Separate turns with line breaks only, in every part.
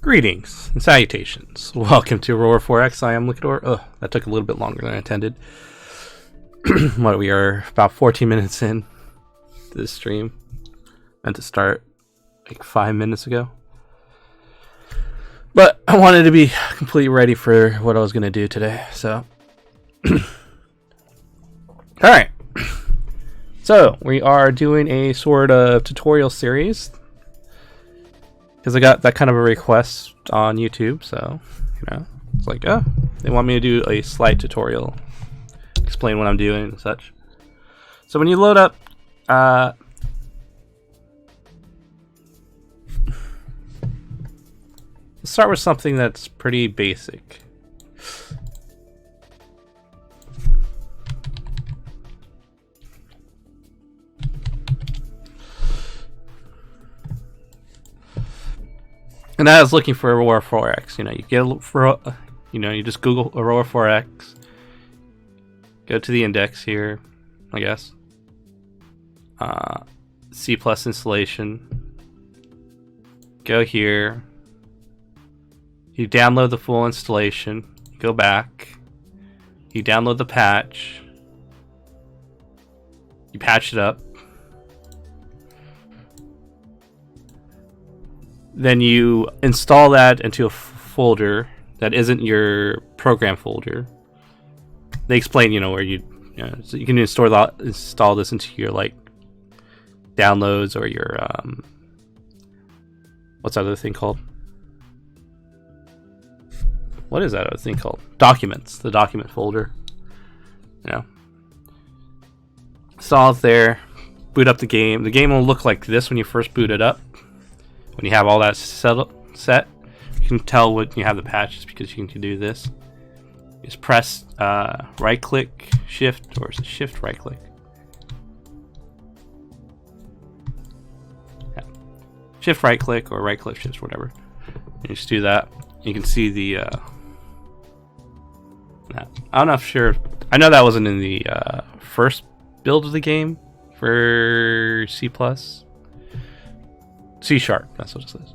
Greetings and salutations. Welcome to Aurora 4X. I am Liquidor. Oh, that took a little bit longer than I intended. We are about 14 minutes in to this stream. Meant to start like 5 minutes ago. But I wanted to be completely ready for what I was going to do today. So, alright. So, we are doing a sort of tutorial series. Because I got that kind of a request on YouTube, so, it's like, oh, they want me to do a slight tutorial, explain what I'm doing and such. So when you load up, let's start with something that's pretty basic. And I was looking for Aurora 4X. You just Google Aurora 4X. Go to the index here, I guess. C+ installation. Go here. You download the full installation. Go back. You download the patch. You patch it up. Then you install that into a folder that isn't your program folder. They explain, where so you can install this into your downloads or your what's that other thing called? What is that other thing called? Documents, the document folder. Install it there. Boot up the game. The game will look like this when you first boot it up. When you have all that set, you can tell when you have the patches because you can do this. Just press right click, shift, or is it shift right click? Yeah. Shift right click or right click shift, whatever. You just do that. You can see the. I'm not sure. I know that wasn't in the first build of the game for C+. C#, that's what it says.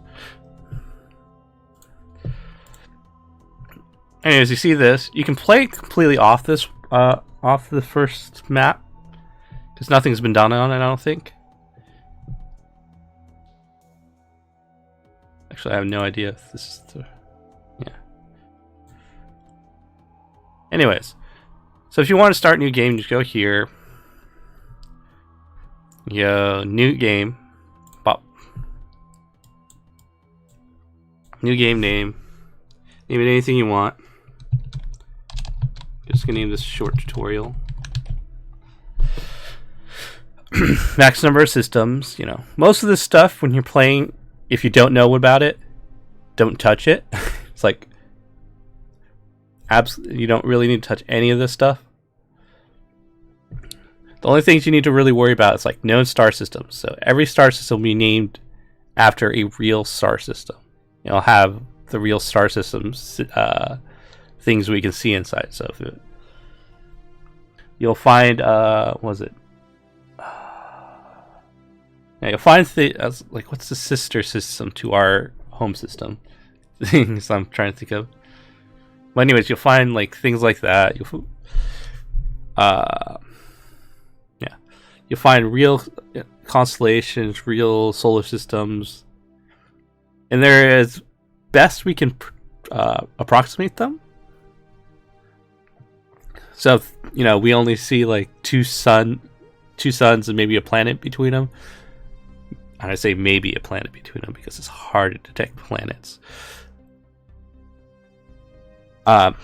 Anyways, you see this. You can play completely off this, off the first map, because nothing's been done on it, I don't think. Actually, I have no idea if this is the... Yeah. Anyways, so if you want to start a new game, just go here. New game. New game name. Name it anything you want. Just gonna name this short tutorial. Max number of systems. Most of this stuff when you're playing, if you don't know about it, don't touch it. It's like you don't really need to touch any of this stuff. The only things you need to really worry about is known star systems. So every star system will be named after a real star system. You'll have the real star systems things we can see inside. So you'll find you'll find what's the sister system to our home system? Things I'm trying to think of. But anyways, you'll find things like that. You'll find real constellations, real solar systems. And there is best we can approximate them. So we only see two suns and maybe a planet between them. And I say maybe a planet between them because it's hard to detect planets. When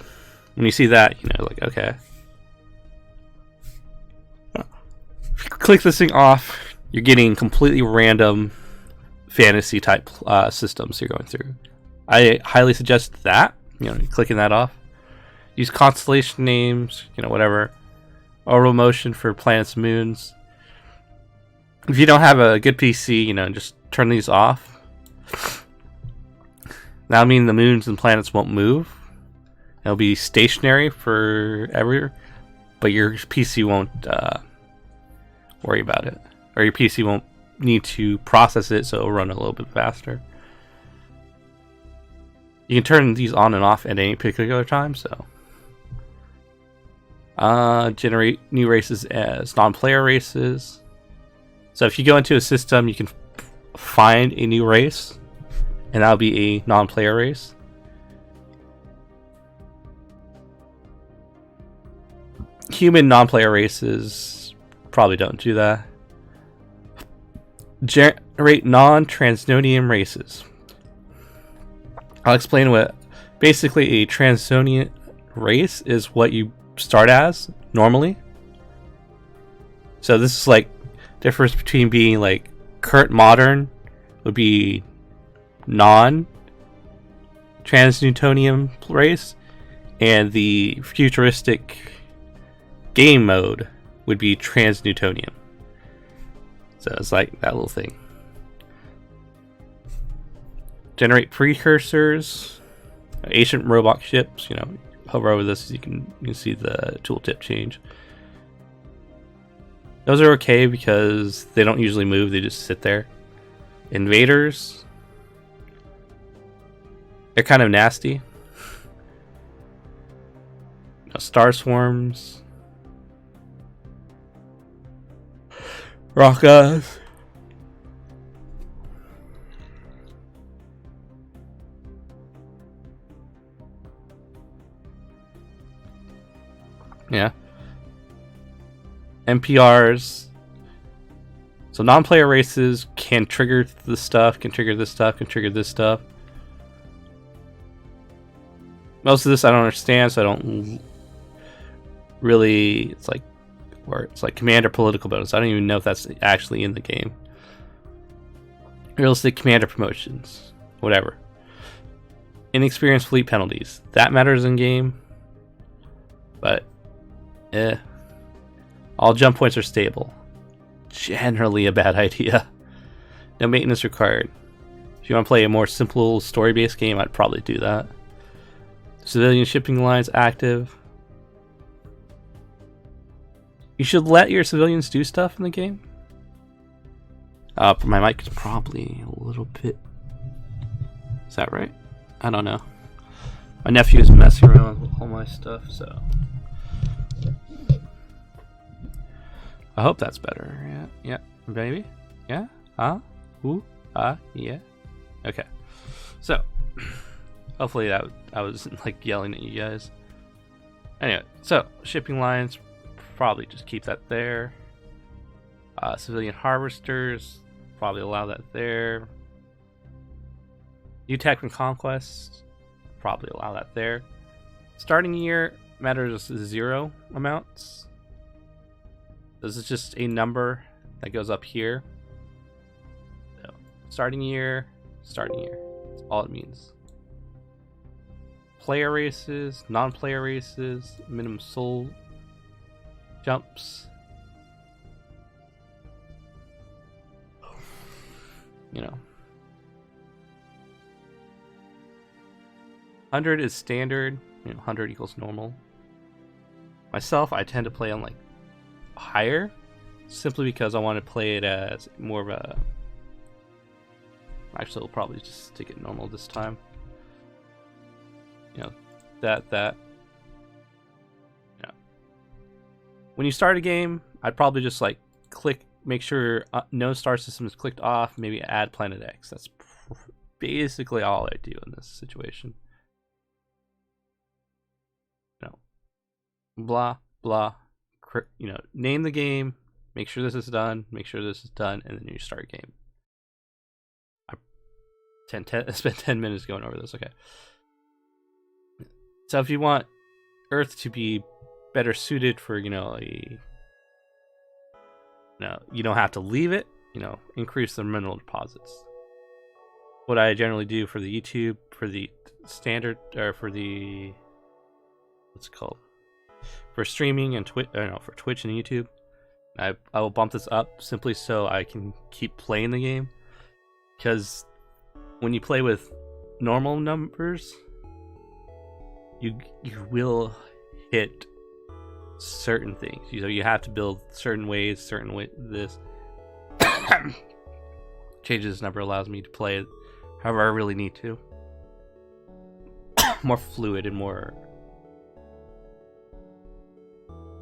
you see that, okay. Click this thing off. You're getting completely random fantasy type systems you're going through. I highly suggest that, clicking that off. Use constellation names, whatever. Orbital motion for planets and moons. If you don't have a good PC, just turn these off. That'll mean the moons and planets won't move. It'll be stationary forever, but your PC won't worry about it. Or your PC won't need to process it, so it'll run a little bit faster. You can turn these on and off at any particular time, so. Generate new races as non-player races. So if you go into a system, you can find a new race, and that'll be a non-player race. Human non-player races probably don't do that. Generate non-Transnonian races. I'll explain what basically a Transnonian race is. What you start as normally. So this is like difference between being like current modern would be non-Transnewtonian race, and the futuristic game mode would be Transnewtonian. So it's like that little thing. Generate precursors, ancient robot ships. You know, hover over this, you can see the tooltip change. Those are okay because they don't usually move; they just sit there. Invaders, they're kind of nasty. Star swarms, Rockas. Yeah. NPRs. So non-player races can trigger this stuff, can trigger this stuff, can trigger this stuff. Most of this I don't understand, so I don't really. It's like commander political bonus. I don't even know if that's actually in the game. Realistic commander promotions, whatever. Inexperienced fleet penalties, that matters in game, but all jump points are stable. Generally a bad idea. No maintenance required. If you want to play a more simple story-based game, I'd probably do that. Civilian shipping lines active. You should let your civilians do stuff in the game. My mic is probably a little bit. Is that right? I don't know. My nephew is messing around with all my stuff, so. I hope that's better. Yeah, maybe. Yeah. Yeah. Okay. So, hopefully that I wasn't like yelling at you guys. Anyway, so shipping lines, probably just keep that there. Civilian harvesters, probably allow that there. New tech and conquest, probably allow that there. Starting year matters 0 amounts. This is just a number that goes up here. So, starting year. That's all it means. Player races, non-player races, minimum soul jumps. You know. 100 is standard. 100 equals normal. Myself, I tend to play on like higher, simply because I want to play it as more of a. Actually, we'll probably just stick it normal this time. That. Yeah. When you start a game, I'd probably just like click, make sure no star system is clicked off. Maybe add Planet X. That's basically all I do in this situation. Blah blah. Name the game, make sure this is done, and then you start a game. I spent 10 minutes going over this. Okay. So if you want Earth to be better suited for, you don't have to leave it, increase the mineral deposits. What I generally do for the YouTube, for the standard, or for the, what's it called? For streaming and for Twitch and YouTube, I will bump this up simply so I can keep playing the game. Because when you play with normal numbers, you will hit certain things. You have to build certain ways, this changes this number allows me to play it however I really need to. more fluid and more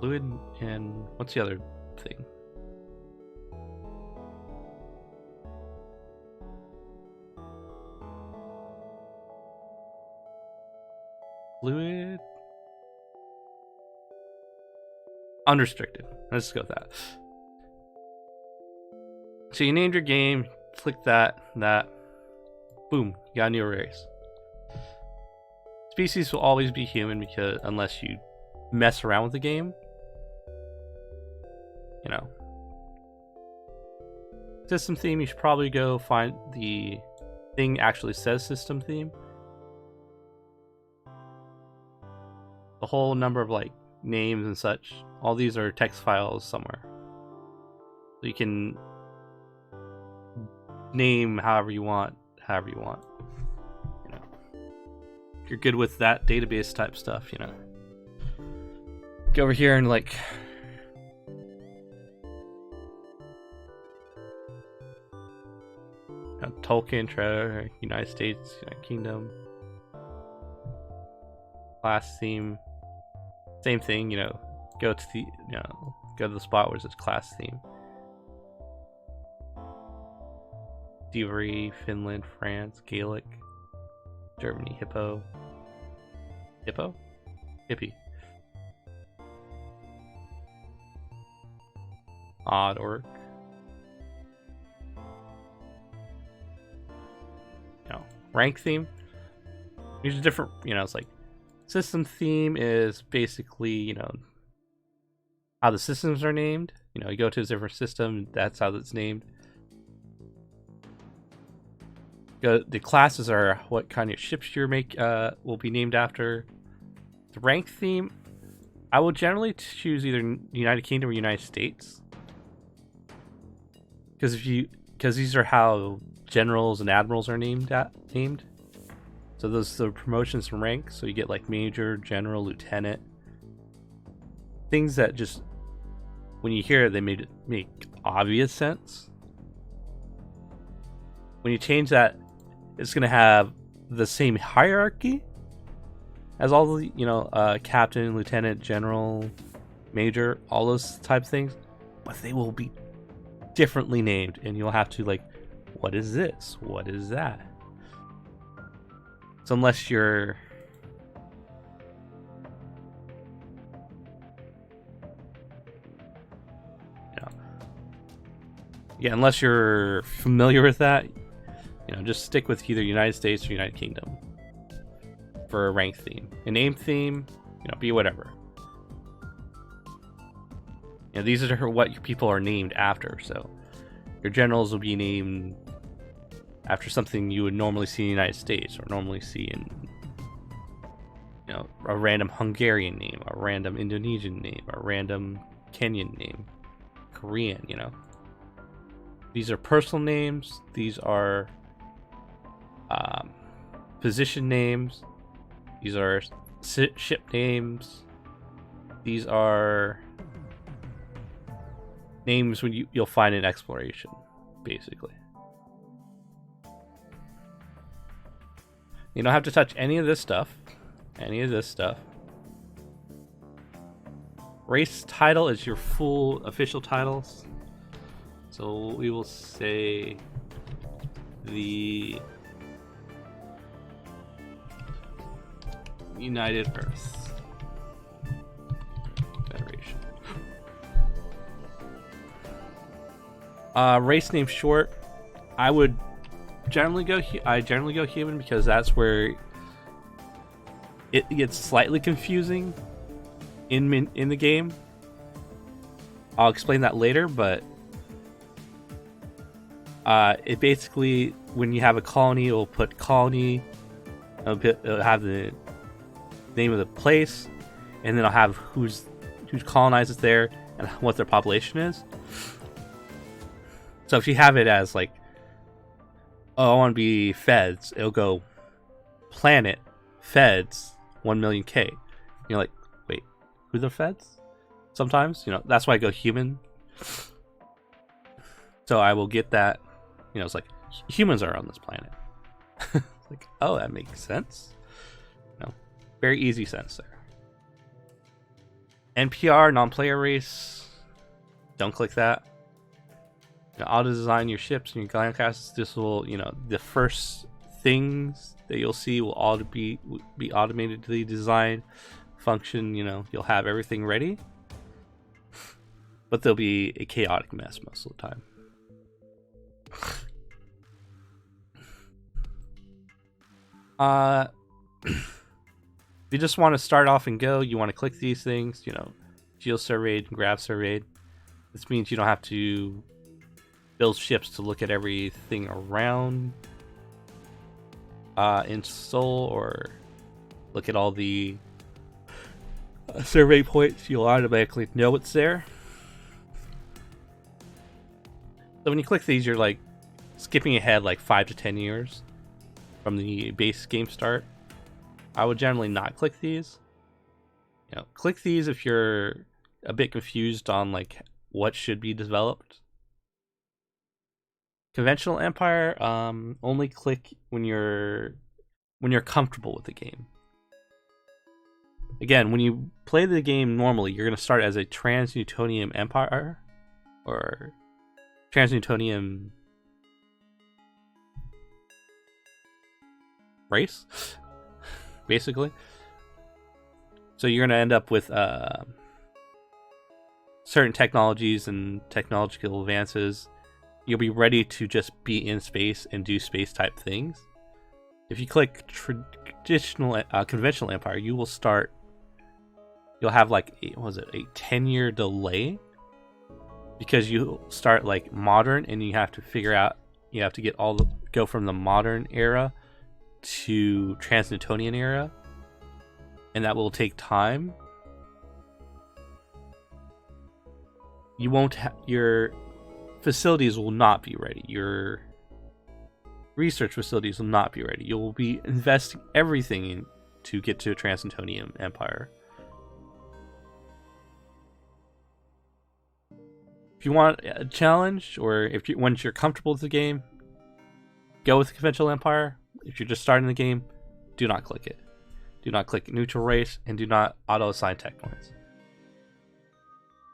fluid. And what's the other thing? Fluid, unrestricted. Let's go with that. So you named your game, click that, boom, you got a new race. Species will always be human because unless you mess around with the game, you know. System theme, you should probably go find the thing actually says system theme. The whole number of like names and such, all these are text files somewhere. So you can name however you want. You know, if you're good with that database type stuff, you know. Go over here and like Tolkien, Trevor, United States, United Kingdom, class theme, same thing, you know. Go to the, you know, go to the spot where it says class theme. Thievery, Finland, France, Gaelic, Germany, Hippo, Hippie, Odd Orc. You know, rank theme. These are different, you know, it's like system theme is basically, you know, how the systems are named. You know, you go to a different system, that's how it's named. The classes are what kind of ships you will be named after. The rank theme, I will generally choose either United Kingdom or United States, because these are how generals and admirals are named. So those are promotions from rank. So you get like major, general, lieutenant, things that just when you hear it, they make obvious sense. When you change that, it's going to have the same hierarchy as all the, you know, captain, lieutenant, general, major, all those type of things, but they will be differently named, and you'll have to like, what is this? What is that? So unless you're unless you're familiar with that, you know, just stick with either United States or United Kingdom for a rank theme. A name theme, you know, be whatever. You know, these are what people are named after. So your generals will be named after something you would normally see in the United States or normally see in, you know, a random Hungarian name, a random Indonesian name, a random Kenyan name, Korean, you know. These are personal names. These are position names. These are ship names. These are names when you'll find in exploration, basically. You don't have to touch any of this stuff. Race title is your full official titles. So we will say the United Earth Federation. Race name short. I generally go human because that's where it gets slightly confusing in the game. I'll explain that later, but it basically, when you have a colony, it will put colony, it'll have the name of the place, and then I'll have who's colonizes there and what their population is. So if you have it as like, oh, I want to be feds, it'll go planet feds 1 million K. You're like, wait, who are the feds? Sometimes, you know, that's why I go human. So I will get that, you know, it's like humans are on this planet. Like, oh, that makes sense. Very easy sense there. NPR, non-player race. Don't click that. Auto design your ships and your glandcasts. This will, the first things that you'll see will all be automated design function. You'll have everything ready, but there'll be a chaotic mess most of the time. If you just want to start off and go, you want to click these things, geosurveyed and grab surveyed. This means you don't have to build ships to look at everything around in Sol, or look at all the survey points. You'll automatically know it's there. So when you click these, you're like skipping ahead like 5 to 10 years from the base game start. I would generally not click these. Click these if you're a bit confused on like what should be developed. Conventional Empire, only click when you're comfortable with the game. Again, when you play the game normally, you're going to start as a Trans-Newtonian Empire, or Trans-Newtonian race, basically. So you're going to end up with certain technologies and technological advances. You'll be ready to just be in space and do space type things. If you click traditional conventional empire, you'll have like a 10-year delay, because you start like modern and you have to go from the modern era to Trans-Newtonian era, and that will take time. Your facilities will not be ready. Your research facilities will not be ready. You'll be investing everything in to get to a Trans-Newtonian empire. If you want a challenge, or once you're comfortable with the game, go with the conventional empire. If you're just starting the game, do not click it. Do not click neutral race, and do not auto assign tech points.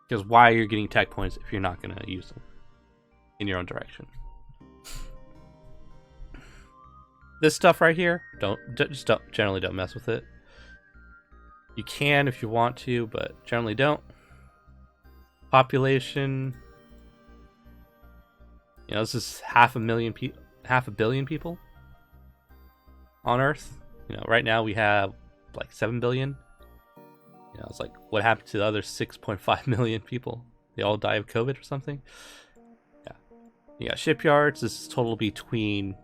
Because why are you getting tech points if you're not going to use them in your own direction? This stuff right here, generally don't mess with it. You can if you want to, but generally don't. Population, this is half a billion people on Earth. Right now we have like 7 billion. It's like, what happened to the other 6.5 million people? They all die of COVID or something? Yeah. You got shipyards. This is total between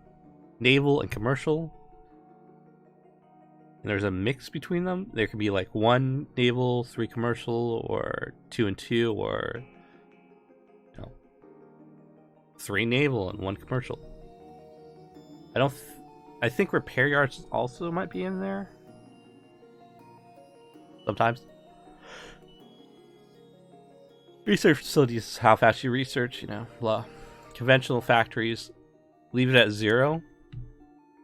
naval and commercial. And there's a mix between them. There could be like 1 naval, 3 commercial, or 2 and 2, or 3 naval and 1 commercial. I think repair yards also might be in there. Sometimes. Research facilities is how fast you research, blah. Conventional factories, leave it at 0.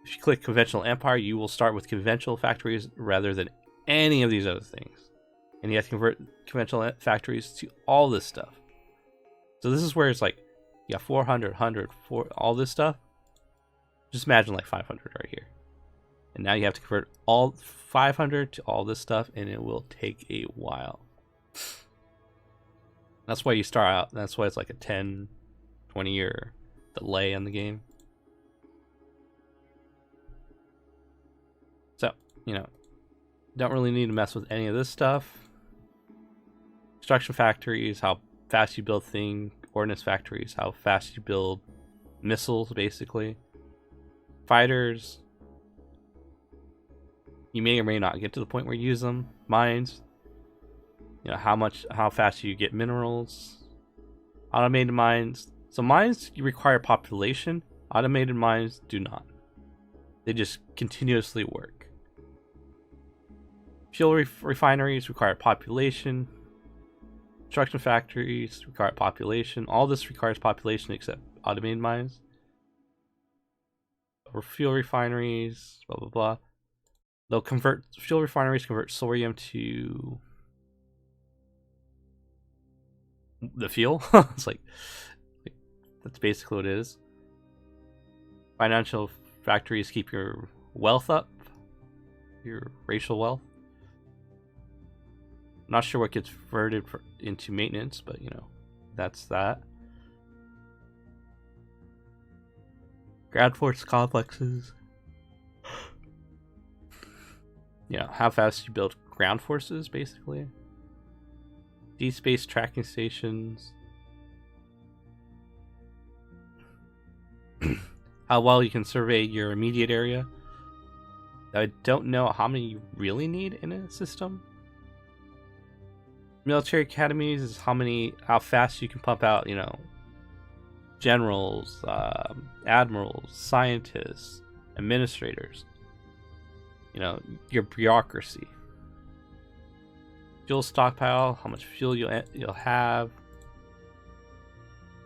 If you click conventional empire, you will start with conventional factories rather than any of these other things. And you have to convert conventional factories to all this stuff. So this is where it's like, you got 400, 100, all this stuff. Just imagine like 500 right here. And now you have to convert all 500 to all this stuff, and it will take a while. That's why you start out. That's why it's like a 10, 20 year delay on the game. So, don't really need to mess with any of this stuff. Construction factories, how fast you build things. Ordnance factories, how fast you build missiles, basically. Fighters, you may or may not get to the point where you use them. Mines, how fast you get minerals. Automated mines. So mines, you require population. Automated mines do not. They just continuously work. Fuel refineries require population. Construction factories require population. All this requires population except automated mines. Or fuel refineries, blah blah blah. they'll convert fuel refineries, convert thorium to the fuel. It's like that's basically what it is. Financial factories keep your wealth up, your racial wealth. Not sure what gets converted into maintenance, but you know, that's that. Ground force complexes. Yeah, how fast you build ground forces, basically. Deep space tracking stations. How well you can survey your immediate area. I don't know how many you really need in a system. Military academies is how fast you can pump out, you know, generals, admirals, scientists, administrators. You know, your bureaucracy. Fuel stockpile, how much fuel you'll have.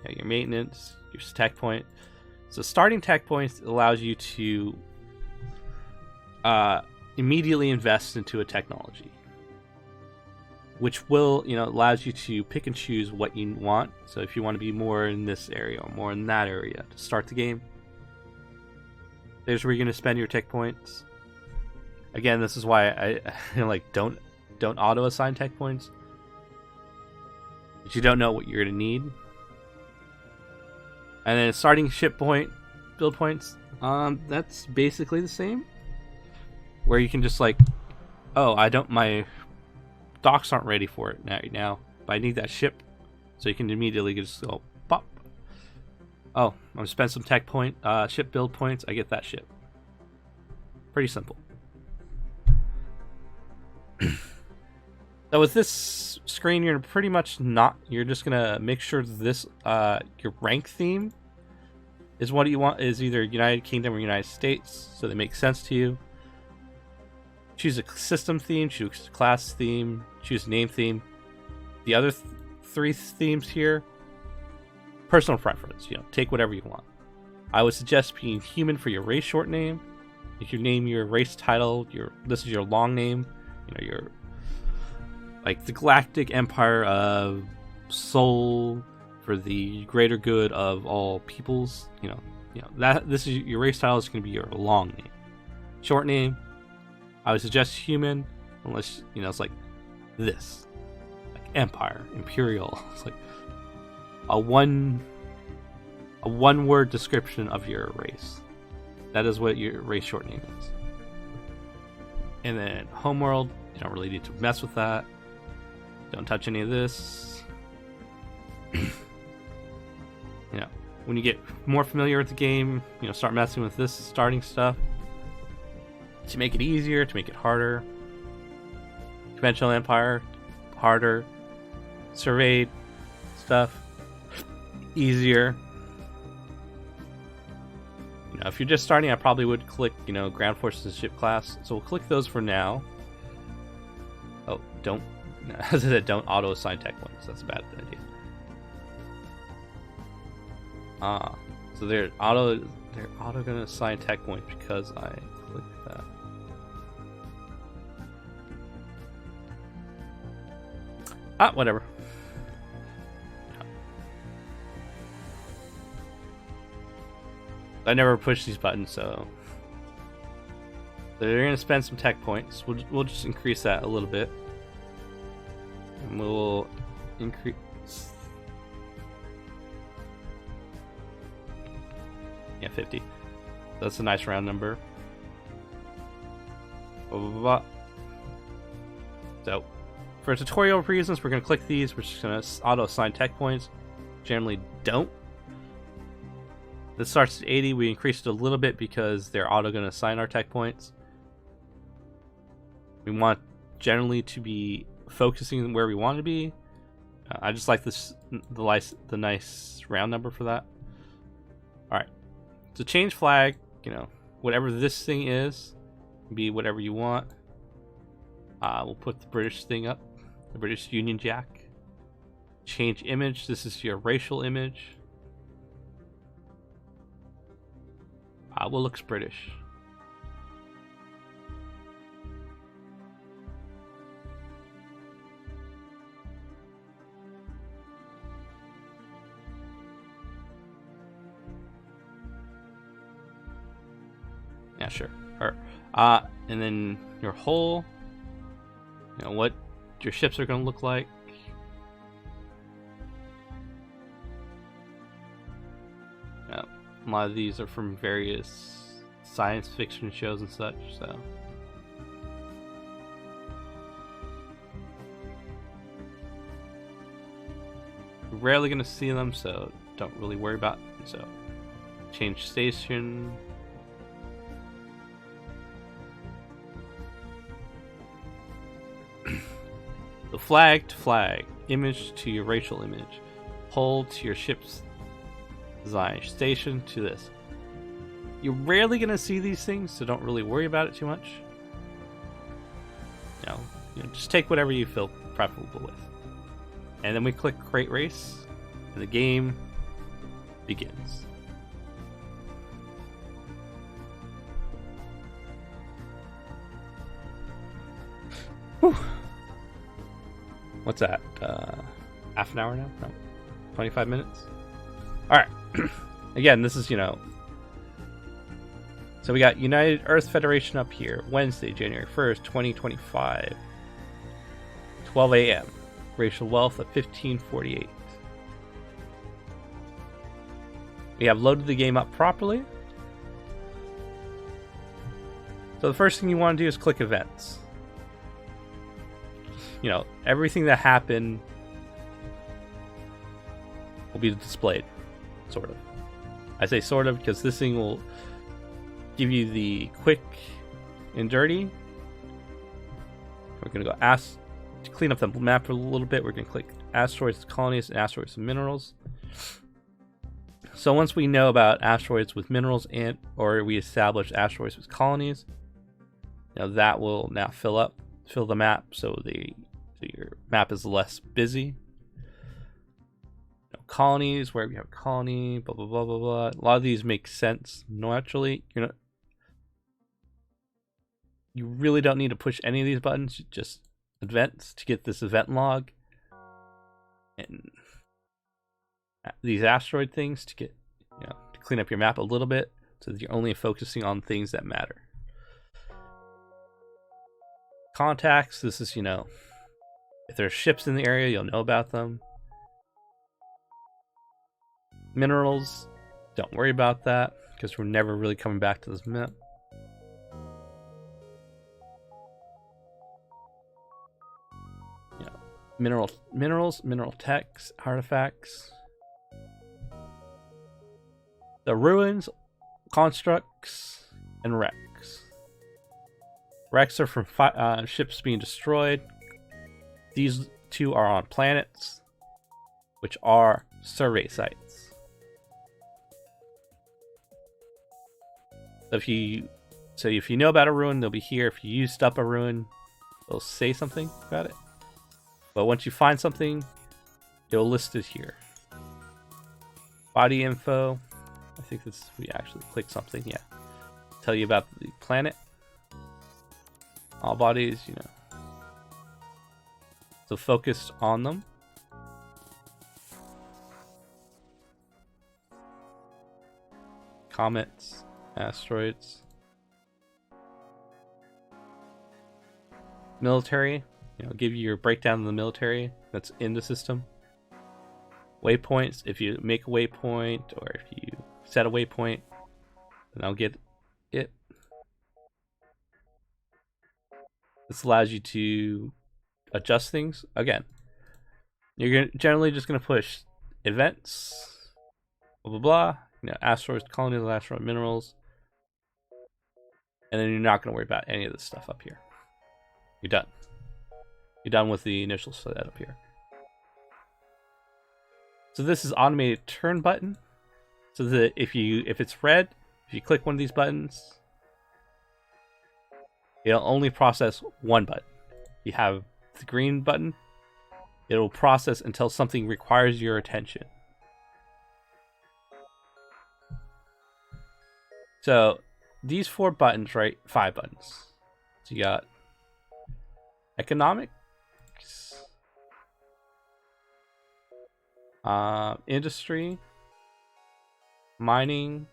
Yeah, your maintenance, your tech point. So starting tech points allows you to immediately invest into a technology, which will, you know, allows you to pick and choose what you want. So if you want to be more in this area or more in that area to start the game, there's where you're going to spend your tech points. Again, this is why I like don't auto assign tech points, but you don't know what you're going to need. And then starting ship point build points, that's basically the same, where you can just like, oh, my docks aren't ready for it now, but I need that ship, so you can immediately just go pop. Oh, I'm gonna spend some tech point, ship build points. I get that ship. Pretty simple. So with this screen, you're pretty much you're just gonna make sure this your rank theme is what you want, is either United Kingdom or United States, so they make sense to you. Choose a system theme, choose a class theme, choose a name theme. The other three themes here, personal preference. You know, take whatever you want. I would suggest being human for your race short name. If you name your race title, this is your long name. You know, your like the Galactic Empire of Sol for the greater good of all peoples. You know that this is your race title is going to be your long name. Short name, I would suggest human, unless you know it's like this, like Empire, Imperial. It's like a one word description of your race. That is what your race short name is. And then homeworld, you don't really need to mess with that. Don't touch any of this. You know, when you get more familiar with the game, you know, start messing with this starting stuff to make it easier, to make it harder. Conventional Empire, harder. Surveyed stuff, easier. You know, if you're just starting, I probably would click, you know, ground forces ship class. So we'll click those for now. Oh, don't auto assign tech points. That's a bad idea. So they're auto gonna assign tech points because I clicked that. Whatever. I never push these buttons, so they're gonna spend some tech points. We'll just increase that a little bit, and we'll increase. Yeah, 50. That's a nice round number. Blah, blah, blah. So, for tutorial reasons, we're gonna click these. We're just gonna auto assign tech points. Generally, don't. This starts at 80. We increased it a little bit because they're auto going to assign our tech points. We want generally to be focusing where we want to be. I just like the nice round number for that. All right. So change flag. You know, whatever this thing is, be whatever you want. We'll put the British thing up, the British Union Jack. Change image. This is your racial image. What looks British? Yeah, sure. Or, and then your hull. You know what your ships are going to look like. Yeah, a lot of these are from various science fiction shows and such. So. You're rarely going to see them, so don't really worry about it. So, change station. The flag to flag, image to your racial image, hull to your ship's design, station to this. You're rarely going to see these things, so don't really worry about it too much. You know, just take whatever you feel preferable with. And then we click Create Race, and the game begins. Whew. What's that? Half an hour now? No. 25 minutes? Alright. Again, this is, so we got United Earth Federation up here. Wednesday, January 1st, 2025. 12 a.m. Racial wealth of 1548. We have loaded the game up properly. So the first thing you want to do is click events. Everything that happened will be displayed, sort of. I say sort of because this thing will give you the quick and dirty. We're going to go to clean up the map a little bit. We're going to click asteroids, colonies, and asteroids and minerals. So once we know about asteroids with minerals or we establish asteroids with colonies, that will now fill the map so your map is less busy. Colonies, where we have a colony, blah blah blah blah blah. A lot of these make sense naturally. You really don't need to push any of these buttons. Just events to get this event log, and these asteroid things to get to clean up your map a little bit, so that you're only focusing on things that matter. Contacts. This is if there's ships in the area, you'll know about them. Minerals, don't worry about that because we're never really coming back to this map. Mineral techs, artifacts. The ruins, constructs, and wrecks. Wrecks are from ships being destroyed. These two are on planets, which are survey sites. So if you know about a ruin, they'll be here. If you used up a ruin, they'll say something about it. But once you find something, it'll list it here. Body info. I think this we actually click something. Yeah, tell you about the planet. All bodies, So focused on them. Comets, asteroids. Military, give you your breakdown of the military that's in the system. Waypoints, if you make a waypoint or if you set a waypoint, then I'll get it. This allows you to adjust things. Again, you're generally just going to push events, blah blah blah, asteroids, colonies, asteroid minerals, and then you're not going to worry about any of this stuff up here. You're done. You're done with the initial setup here. So this is automated turn button. So that if it's red, if you click one of these buttons, it'll only process one button. You have the green button, it'll process until something requires your attention. So these 4 buttons, right? 5 buttons. So you got economics, industry, mining,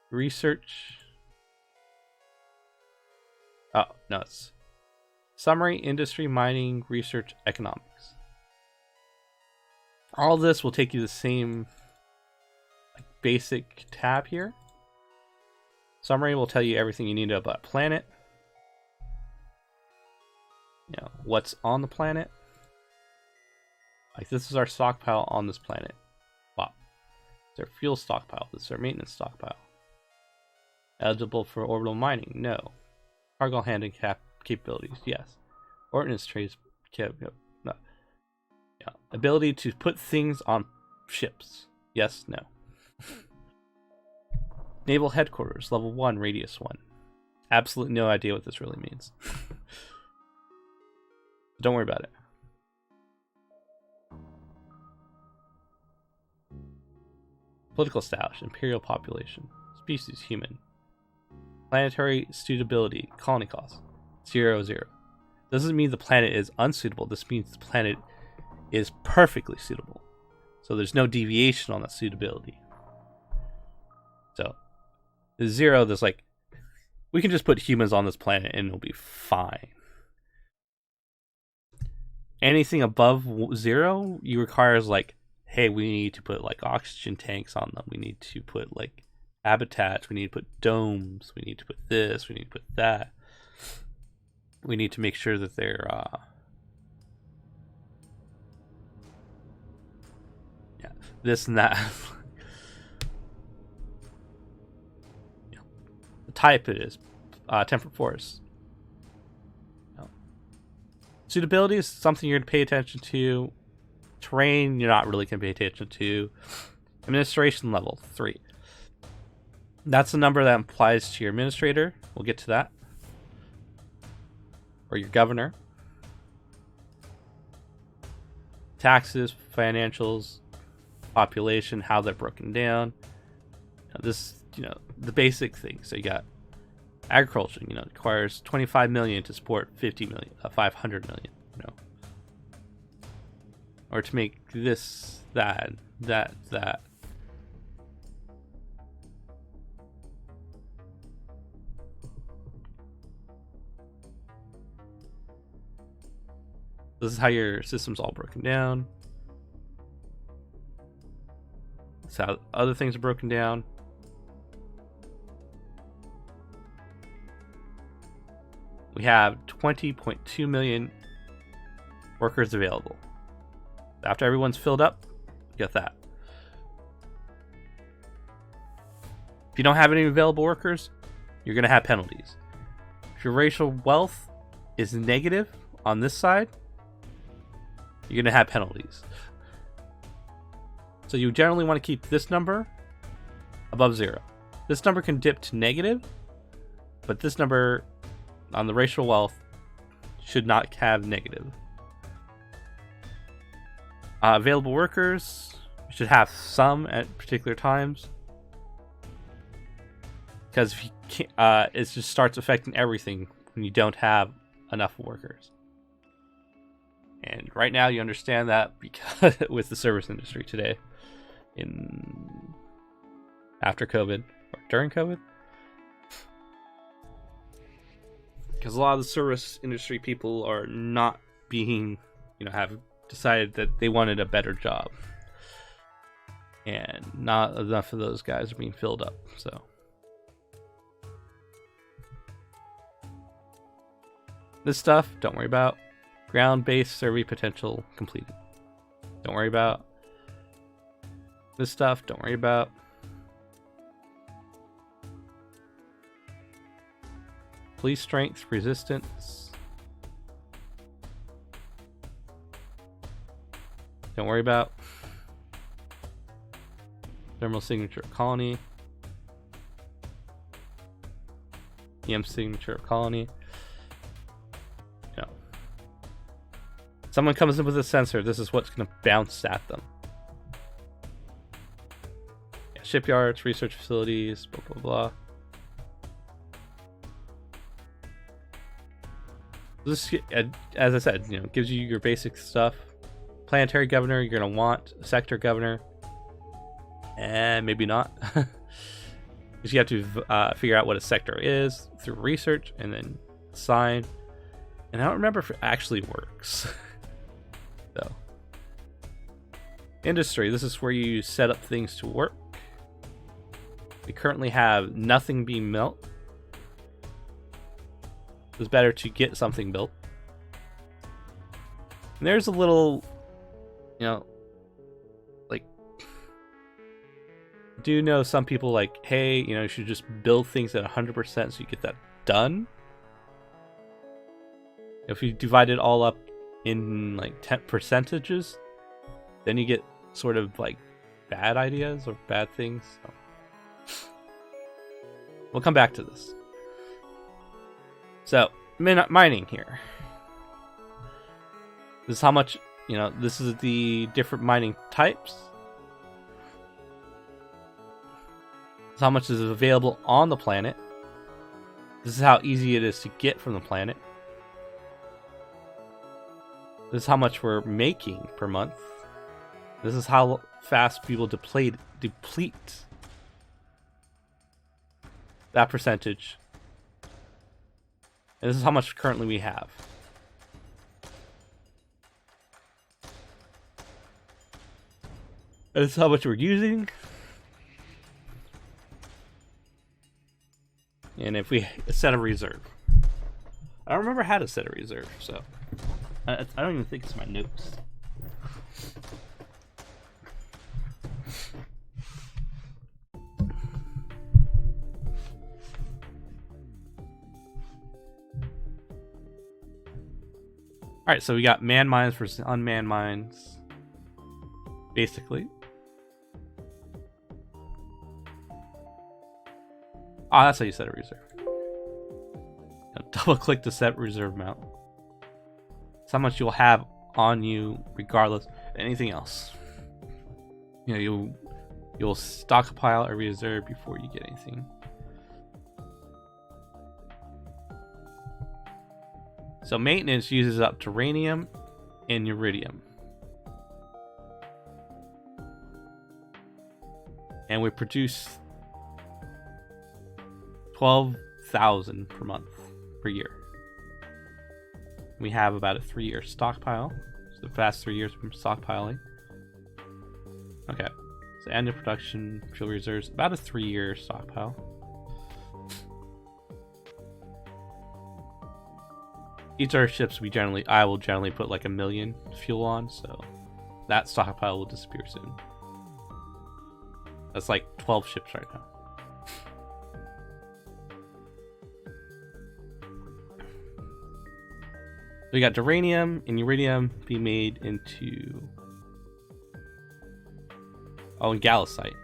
research, Oh, no, it's summary, industry, mining, research, economics. All this will take you the same basic tab here. Summary will tell you everything you need to know about planet. You know, what's on the planet. Like, this is our stockpile on this planet. Wow. This is our fuel stockpile. This is our maintenance stockpile. Eligible for orbital mining? No. Cargo handling capabilities? Yes. Ordnance trades? No. Yeah. Ability to put things on ships? Yes, no. Naval headquarters, level 1, radius 1. Absolutely no idea what this really means. Don't worry about it. Political status, imperial population, species, human. Planetary suitability, colony cost, 0, 0. Doesn't mean the planet is unsuitable, this means the planet is perfectly suitable. So there's no deviation on that suitability. So, the 0, there's like, we can just put humans on this planet and it'll be fine. Anything above 0, you requires like, hey, we need to put like oxygen tanks on them. We need to put like habitats. We need to put domes. We need to put this. We need to put that. We need to make sure that they're this and that. The type it is temperate forest. Suitability is something you're going to pay attention to. Terrain, you're not really going to pay attention to. Administration level, 3. That's the number that applies to your administrator. We'll get to that. Or your governor. Taxes, financials, population, how they're broken down. This, the basic things. So you got agriculture, requires 25 million to support 50 million, 500 million, or to make this, that. This is how your system's all broken down. This is how other things are broken down. We have 20.2 million workers available. After everyone's filled up, you get that. If you don't have any available workers, you're going to have penalties. If your racial wealth is negative on this side, you're going to have penalties. So you generally want to keep this number above 0. This number can dip to negative, but this number on the racial wealth should not have negative. Available workers should have some at particular times, because if you can't, it just starts affecting everything when you don't have enough workers. And right now you understand that because with the service industry today, after COVID or during COVID, because a lot of the service industry people are not being, have decided that they wanted a better job, and not enough of those guys are being filled up. So this stuff, don't worry about. Ground-based survey potential completed. Don't worry about. This stuff, don't worry about. Police strength, resistance. Don't worry about. Thermal signature of colony. EM signature of colony. Someone comes in with a sensor, this is what's going to bounce at them. Yeah, shipyards, research facilities, blah, blah, blah. This, as I said, gives you your basic stuff. Planetary governor, you're going to want a sector governor. And maybe not. Because you have to figure out what a sector is through research, and then sign, and I don't remember if it actually works. So, industry, this is where you set up things to work. We currently have nothing being built. It's better to get something built. And there's a little, you know, like, do know some people like, hey, you know, you should just build things at 100% so you get that done. If you divide it all up in like 10 percentages, then you get sort of like bad ideas or bad things. So we'll come back to this. So, mining here. This is how much, you know, this is the different mining types. This is how much is available on the planet. This is how easy it is to get from the planet. This is how much we're making per month. This is how fast people deplete that percentage. And this is how much currently we have. And this is how much we're using. And if we set a reserve. I don't remember how to set a reserve, so I don't even think it's my notes. Alright, so we got manned mines versus unmanned mines. Basically. Oh, that's how you set a reserve. Now, double click to set reserve amount. It's how much you'll have on you regardless of anything else. You know, you'll stockpile a reserve before you get anything. So maintenance uses up terranium and iridium. And we produce 12,000 per month per year. We have about a 3-year stockpile. So the past 3 years from stockpiling. Okay. So end of production, fuel reserves, about a 3-year stockpile. Each of our ships I will generally put like 1 million fuel on, so that stockpile will disappear soon. That's like 12 ships right now. We got uranium and iridium being made into and gallicite.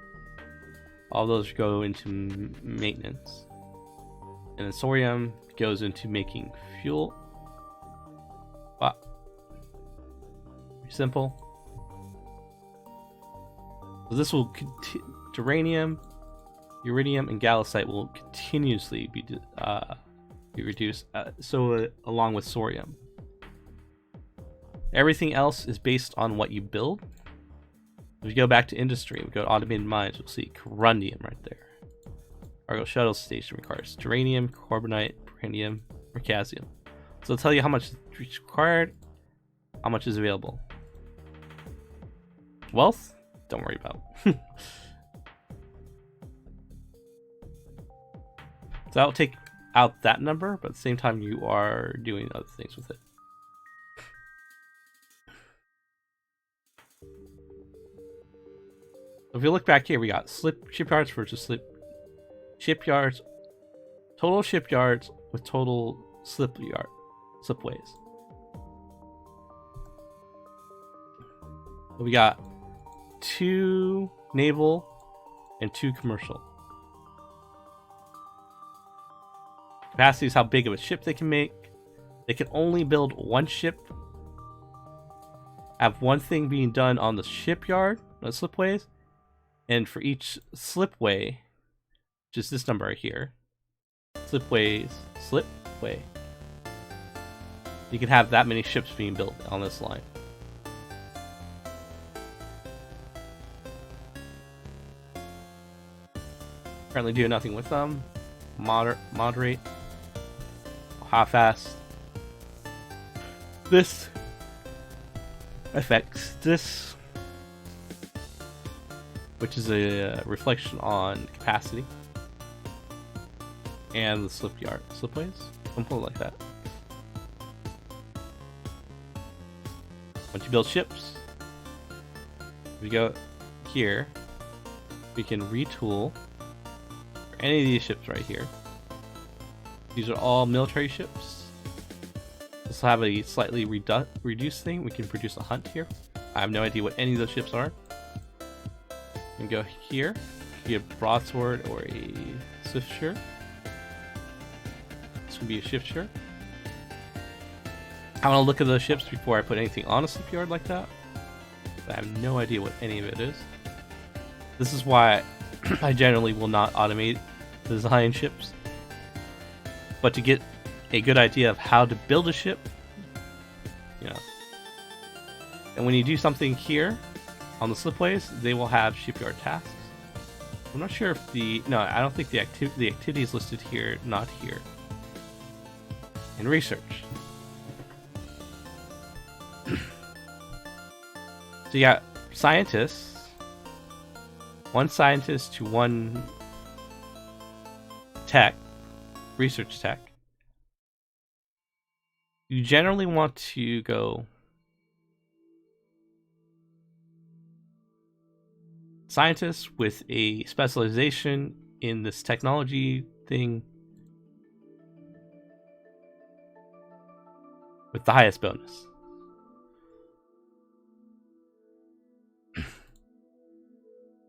All those go into maintenance. And then thorium goes into making fuel. Wow. Pretty simple. So this will uranium, iridium, and gallicite will continuously be reduced. Along with thorium. Everything else is based on what you build. If you go back to industry, we go to automated mines, we'll see corundium right there. Cargo shuttle station requires uranium, carbonite, beryllium, mercasium. So it'll tell you how much is required, how much is available. Wealth? Don't worry about. So that'll take out that number, but at the same time you are doing other things with it. If you look back here, we got shipyards versus shipyards, total shipyards with total slipways. So we got 2 naval and 2 commercial. Capacity is how big of a ship they can make. They can only build 1 ship. Have 1 thing being done on the shipyard, the slipways. And for each slipway, which is this number right here, slipway, you can have that many ships being built on this line. Currently doing nothing with them. Moderate how fast this affects this, which is a reflection on capacity and the slipways, something like that. Once you build ships, we go here, we can retool for any of these ships right here. These are all military ships. This will have a slightly reduced thing. We can produce a hunt here. I have no idea what any of those ships are. We can go here, be a broadsword or a swiftsure. This would be a shiftsure. I want to look at those ships before I put anything on a shipyard like that. I have no idea what any of it is. This is why I generally will not automate design ships. But to get a good idea of how to build a ship, you know. And when you do something here on the slipways, they will have shipyard tasks. I'm not sure if I don't think the activity is listed here, not here. In research. So you got scientists, one scientist to one tech, research tech. You generally want to go scientists with a specialization in this technology thing with the highest bonus.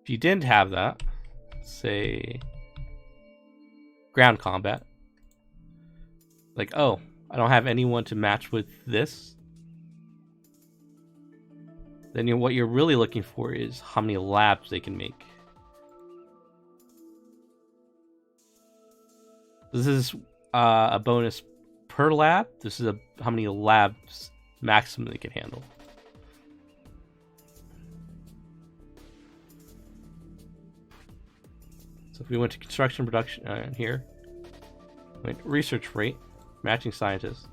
If you didn't have that, say ground combat, like, oh, I don't have anyone to match with this, then what you're really looking for is how many labs they can make. This is a bonus per lab. This is how many labs maximum they can handle. So if we went to construction production here, went research rate, matching scientists.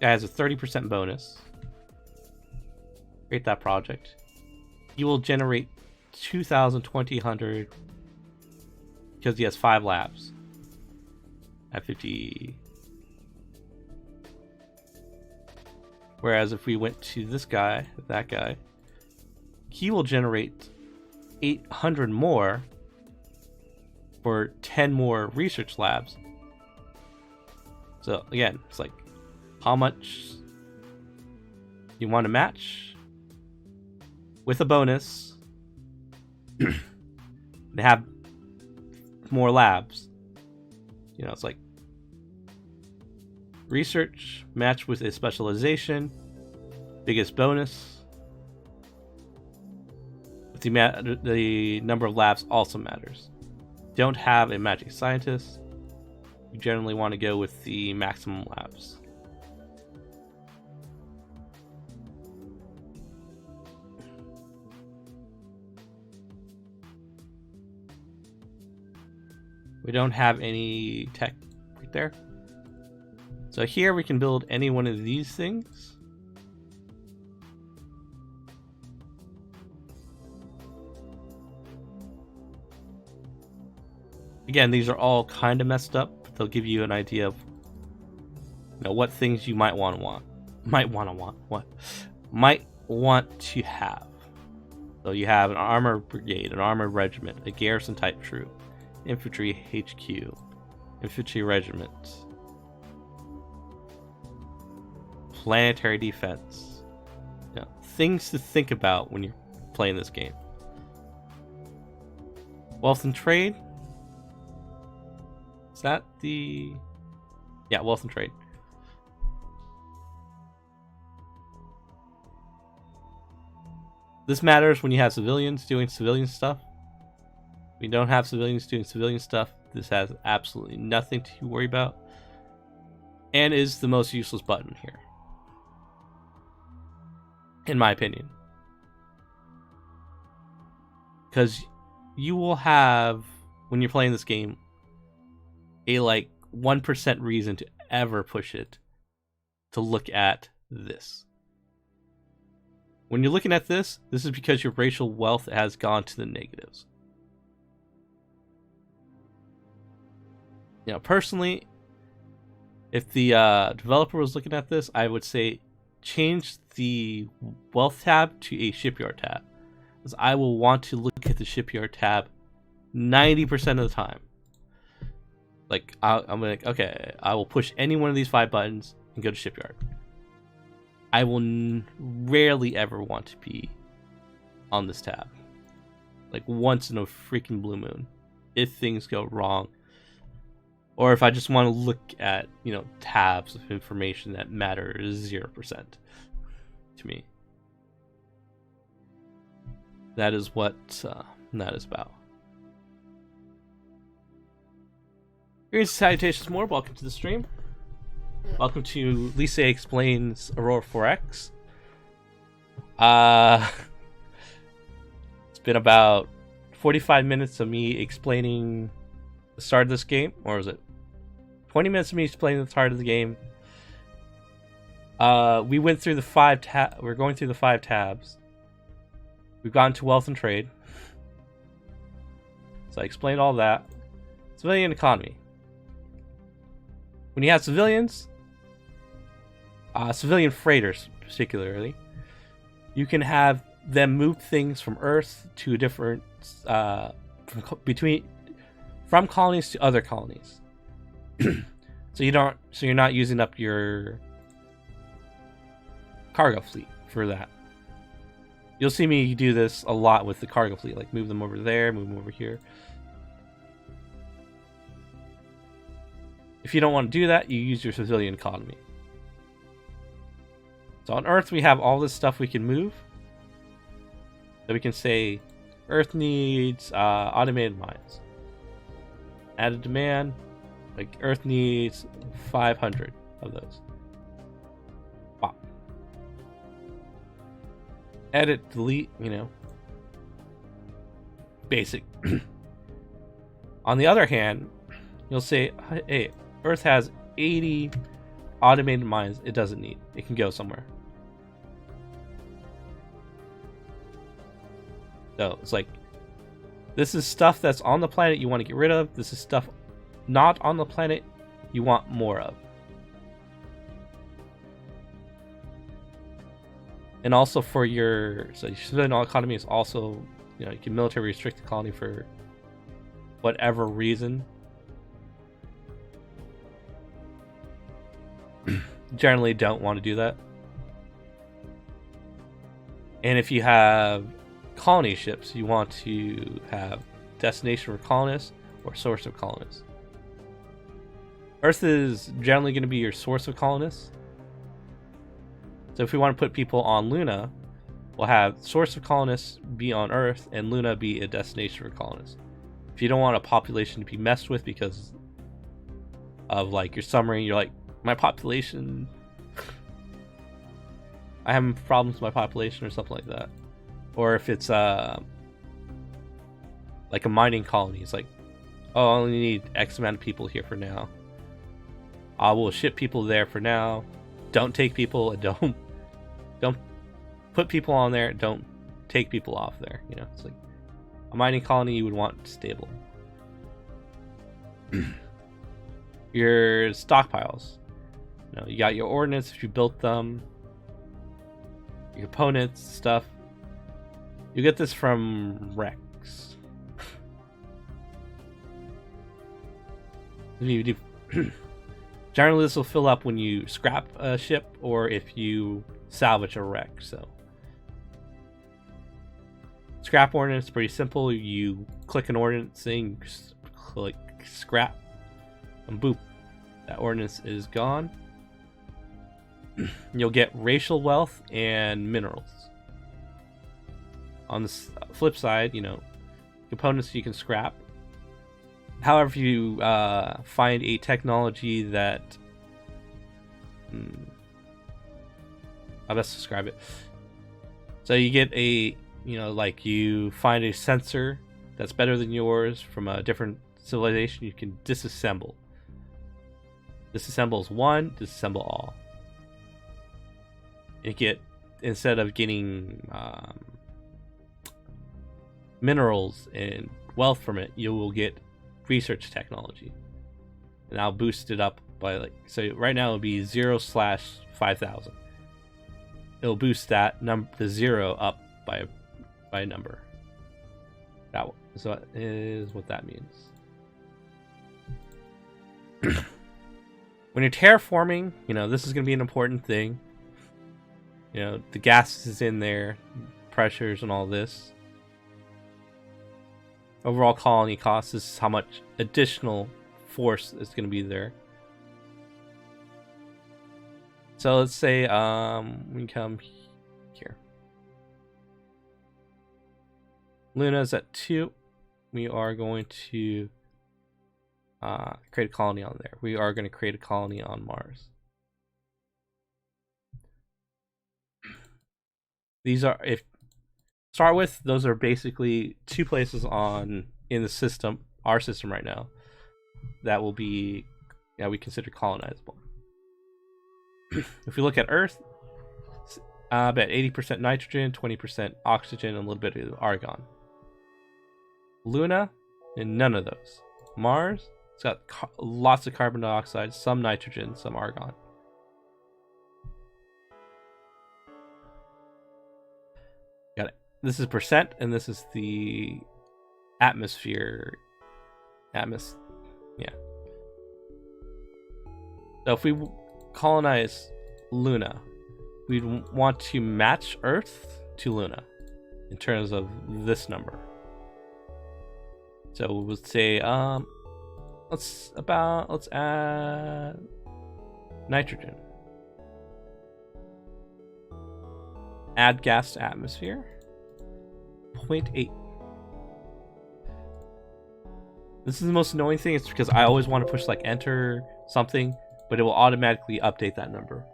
It has a 30% bonus. Create that project. You will generate 2,200 because he has 5 labs at 50. Whereas if we went to this guy, that guy, he will generate 800 more for 10 more research labs. So again, it's like how much you want to match with a bonus and have more labs. You know, it's like research match with a specialization, biggest bonus. The number of labs also matters. Don't have a magic scientist. You generally want to go with the maximum labs. We don't have any tech right there. So here we can build any one of these things. Again, these are all kind of messed up, but they'll give you an idea of, you know, what things you might want to have. So you have an armor brigade, an armored regiment, a garrison type troop, infantry HQ, infantry regiment, planetary defense. You know, things to think about when you're playing this game. Wealth and trade. Is that the... Yeah, wealth and trade. This matters when you have civilians doing civilian stuff. We don't have civilians doing civilian stuff. This has absolutely nothing to worry about. And is the most useless button here, in my opinion. Because you will have, when you're playing this game, a like 1% reason to ever push it to look at this. When you're looking at this is because your racial wealth has gone to the negatives. You know, personally, if the developer was looking at this, I would say change the wealth tab to a shipyard tab, because I will want to look at the shipyard tab 90% of the time. Like, I'm like, okay, I will push any one of these 5 buttons and go to shipyard. I will rarely ever want to be on this tab. Like, once in a freaking blue moon, if things go wrong, or if I just want to look at, you know, tabs of information that matter 0% to me. That is what that is about. Greetings, salutations, more. Welcome to the stream. Welcome to Lisa Explains Aurora 4X. It's been about 45 minutes of me explaining the start of this game, or was it 20 minutes of me explaining the start of the game? We went through the 5 tabs. We're going through the 5 tabs. We've gone to wealth and trade. So I explained all that. Civilian economy. When you have civilians, civilian freighters particularly, you can have them move things from Earth to a different from colonies to other colonies. So you're not using up your cargo fleet for that. You'll see me do this a lot with the cargo fleet, like move them over there, move them over here. If you don't want to do that, you use your civilian economy. So on Earth, we have all this stuff we can move. So we can say, Earth needs automated mines. Added demand, like Earth needs 500 of those. Pop. Edit, delete, you know. Basic. On the other hand, you'll say, hey, Earth has 80 automated mines it doesn't need. It can go somewhere. So it's like, this is stuff that's on the planet you want to get rid of. This is stuff not on the planet you want more of. And also for your civilian economy is also, you know, you can military restrict the colony for whatever reason. Generally don't want to do that. And if you have colony ships, you want to have destination for colonists or source of colonists. Earth is generally going to be your source of colonists. So if we want to put people on Luna, we'll have source of colonists be on Earth and Luna be a destination for colonists. If you don't want a population to be messed with because of like your submarine, you're like, my population, I have problems with my population or something like that. Or if it's like a mining colony, it's like, oh, I only need X amount of people here for now. I will ship people there for now. Don't take people, and don't put people on there. Don't take people off there. You know, it's like a mining colony you would want stable. Your stockpiles. You know, you got your ordnance if you built them. Your components, stuff. You get this from Rex. You do. Generally, this will fill up when you scrap a ship or if you salvage a wreck. So, scrap ordnance is pretty simple. You click an ordnance thing, click scrap, and boop, that ordnance is gone. You'll get racial wealth and minerals. On the flip side, you know, components you can scrap. However, if you find a technology that I'll best describe it. So you get a, you know, like you find a sensor that's better than yours from a different civilization, you can disassemble. Disassemble is 1, disassemble all. You get, instead of getting minerals and wealth from it, you will get research technology. And I'll boost it up by like, so right now it'll be 0/5000. It'll boost that the 0 up by a number. So is what that means. When you're terraforming, this is going to be an important thing. The gases in there, pressures and all this. Overall colony cost, this is how much additional force is going to be there. So let's say we come here. Luna's at 2. We are going to create a colony on there. We are going to create a colony on Mars. These are, if start with, those are basically 2 places in the system, our system right now, that will be, we consider colonizable. If we look at Earth, about 80% nitrogen, 20% oxygen, and a little bit of argon. Luna, and none of those. Mars, it's got lots of carbon dioxide, some nitrogen, some argon. Got it. This is percent, and this is the atmosphere. Yeah. So if we colonize Luna, we'd want to match Earth to Luna in terms of this number. So we would say, let's add nitrogen. Add gas to atmosphere. 0.8. This is the most annoying thing. It's because I always want to push like enter something, but it will automatically update that number.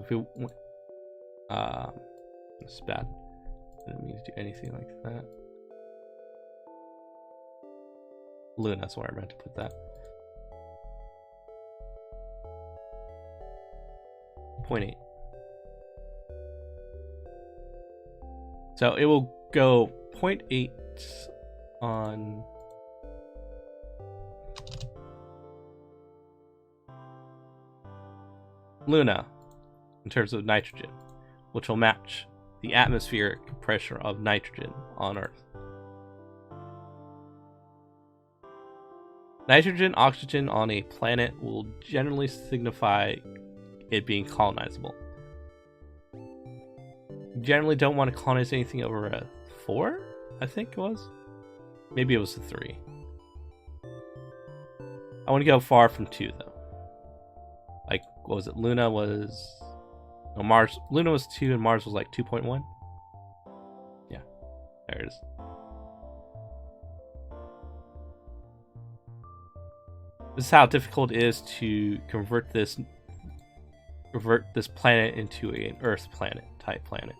If we, it's bad. I didn't mean to do anything like that. Luna, that's where I meant to put that. 0.8. So it will go 0.8 on Luna in terms of nitrogen, which will match the atmospheric pressure of nitrogen on Earth. Nitrogen, oxygen on a planet will generally signify it being colonizable. You generally don't want to colonize anything over a 4, I think it was. Maybe it was a 3. I want to go far from 2 though. Like, what was it? Luna was... No, Mars. Luna was 2 and Mars was like 2.1. Yeah, there it is. This is how difficult it is to convert this planet into an Earth planet type planet.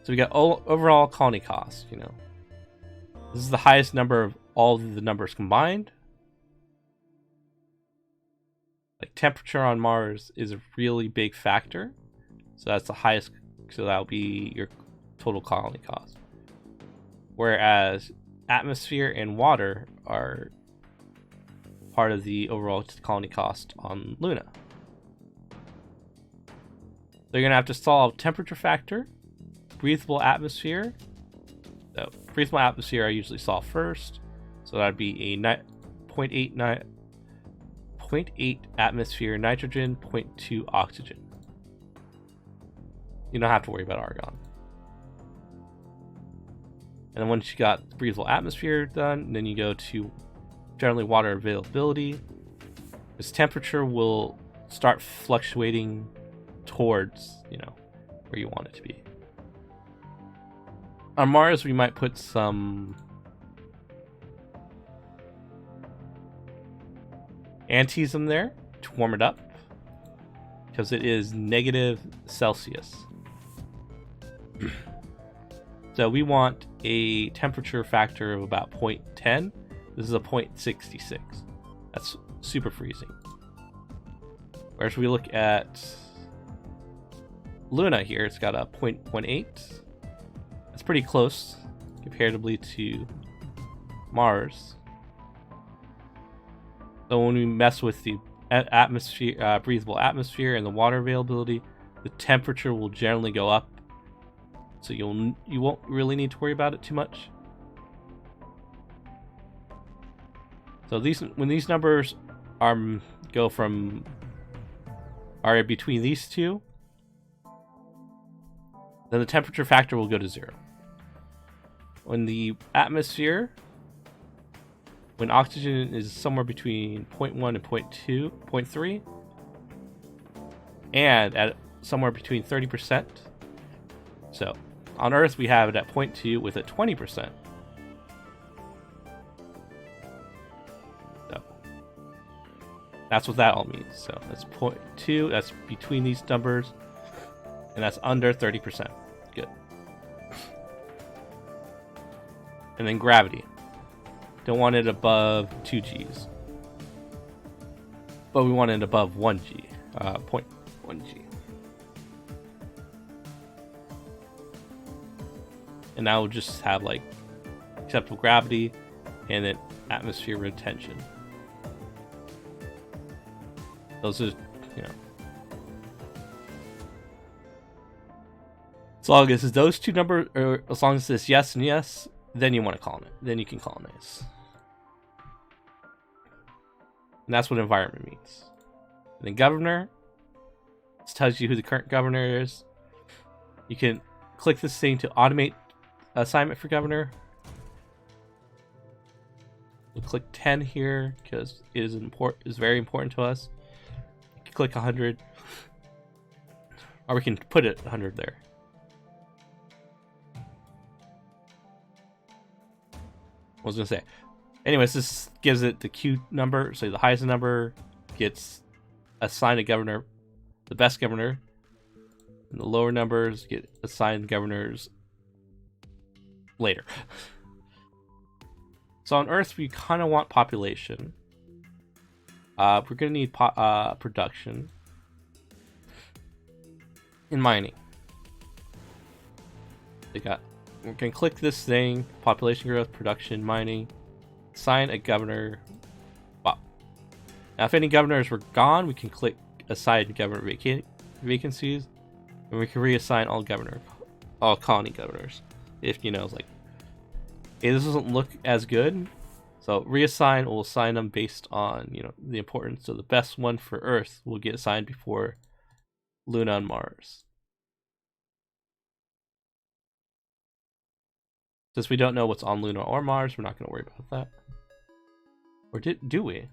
So we got overall colony cost, This is the highest number of all of the numbers combined. Like temperature on Mars is a really big factor. So that's the highest, so that'll be your total colony cost. Whereas atmosphere and water are part of the overall colony cost on Luna. They're going to have to solve temperature factor, breathable atmosphere. So breathable atmosphere I usually solve first. So that'd be a 0.8 atmosphere nitrogen, 0.2 oxygen. You don't have to worry about argon. And then once you got the breathable atmosphere done, then you go to generally water availability. This temperature will start fluctuating towards, where you want it to be. On Mars, we might put some antism there to warm it up, because it is -Celsius. So we want a temperature factor of about 0.10. This is a 0.66. That's super freezing. Whereas we look at Luna here, it's got a 0.18. That's pretty close comparatively to Mars. So when we mess with the atmosphere, breathable atmosphere, and the water availability, the temperature will generally go up. So you won't really need to worry about it too much. So when these numbers are between these two, then the temperature factor will go to 0. When the atmosphere, when oxygen is somewhere between 0.1 and 0.3, and at somewhere between 30%. So on Earth we have it at 0.2 with a 20%. So that's what that all means. So that's 0.2, that's between these numbers, and that's under 30%. Good. And then gravity. Don't want it above 2 Gs. But we want it above 1 G. 0.1 G. And now we'll just have like acceptable gravity and then atmosphere retention. Those are, you know. As long as those two numbers, or as long as it's yes and yes, then you want to colonize. Then you can colonize. And that's what environment means. And then governor, this tells you who the current governor is. You can click this thing to automate assignment for governor. We'll click 10 here because it is very important to us. You can click 100, or we can put it 100 there. I was gonna say. Anyways, this gives it the Q number, so the highest number gets assigned a governor, the best governor, and the lower numbers get assigned governors later. So on Earth, we kind of want population. We're gonna need production and mining. We can click this thing: population growth, production, mining. Assign a governor. Wow. Now, if any governors were gone, we can click assign governor vacancies, and we can reassign all colony governors. If like, hey, this doesn't look as good, so reassign. We'll assign them based on the importance. So the best one for Earth will get assigned before Luna and Mars. Since we don't know what's on Luna or Mars, we're not going to worry about that. Or do we?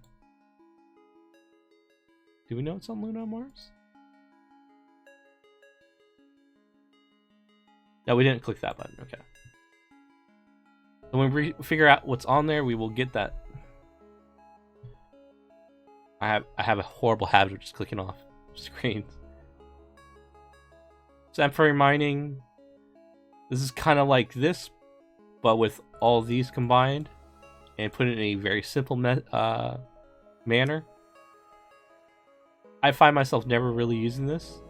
Do we know what's on Luna or Mars? No, we didn't click that button. Okay. So when we figure out what's on there, we will get that. I have a horrible habit of just clicking off screens. So temporary mining. This is kind of like this, but with all these combined and put it in a very simple manner. I find myself never really using this,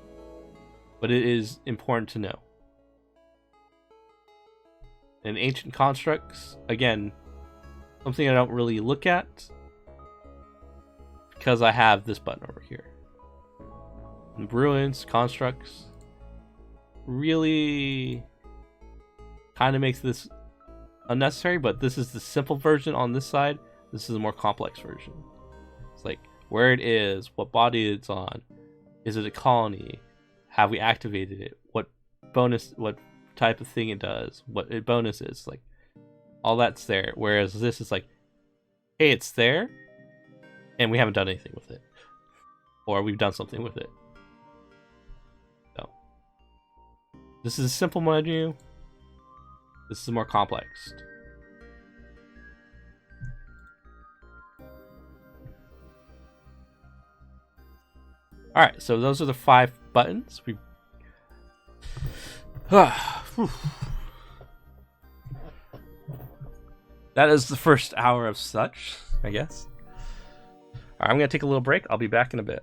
but it is important to know. And ancient constructs, again, something I don't really look at because I have this button over here. And ruins, constructs, really kind of makes this unnecessary, but this is the simple version on this side. This is a more complex version. It's like where it is, what body it's on, is it a colony, have we activated it, what type of thing it does, what its bonus is, like all that's there. Whereas this is like, hey, it's there, and we haven't done anything with it, or we've done something with it. So this is a simple menu. This is more complex. Alright, so those are the 5 buttons. that is the first hour of such, I guess. All right, I'm going to take a little break. I'll be back in a bit.